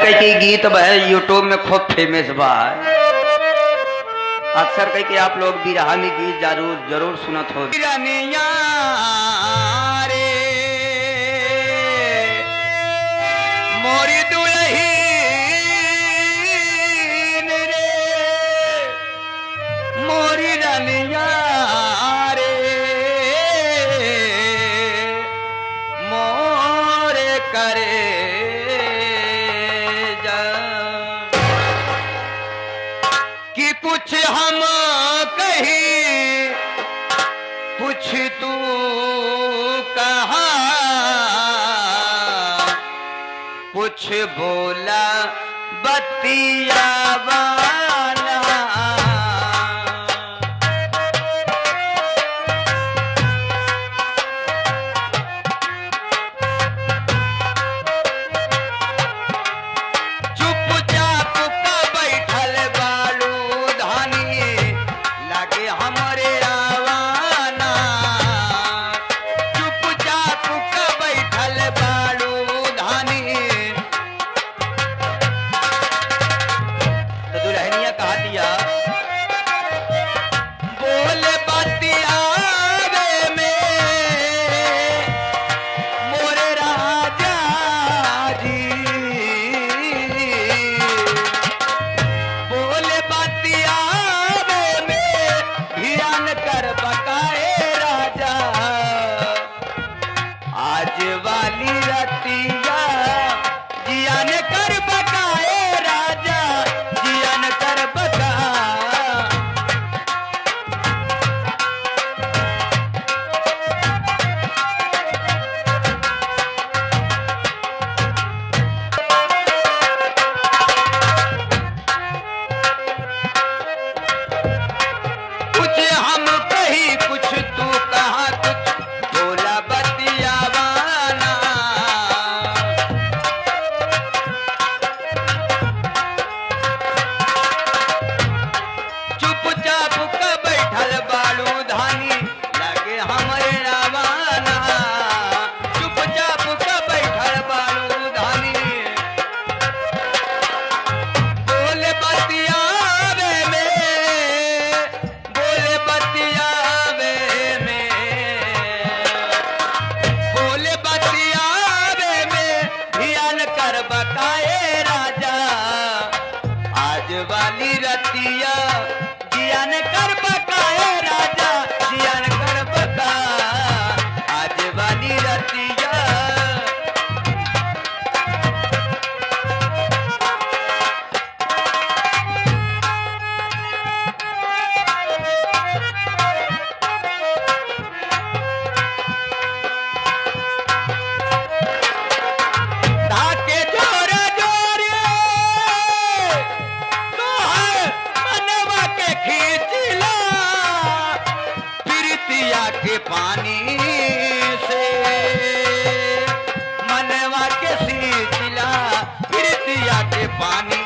कई की गीत है यूट्यूब में खूब फेमस बा। अक्सर कई के आप लोग बिरहा में गीत जरूर सुनत हो। मोरी दुल्हीन रे मोरी रनिया रे मोरे करे जा कि कुछ हम कहीं कुछ तू कहा कुछ बोला बतियावाना चुपचाप का बैठल बालू धानी लागे हमरे आवाना चुपचाप का बैठल बालू धानी तो दुल्हनिया कहा दिया बोले बतियावे में मोरे राजा जी बोले बतियावे में ध्यान कर बकाए राजा आज वाली रतिया जियान कर बकाए राजा जियान कर बका कुछ हम कही कुछ तू कहा कुछ बोला बतियावाना चुपचाप का बैठल बालू धानी लगे हमरे रावाना चुपचाप का बैठल बालू धानी बोले बतियावे में बोले बतियावे में बोले बतियावे में ध्यान कर बकाए राजा आज वाली रतिया जियान कर बकाए राजा जियान कर बका आज वाली रतिया धाके जोरे जोरे तोहर मनवा के खींचला प्रीतिया के पानी से मनवा के सींचला प्रीतिया के पानी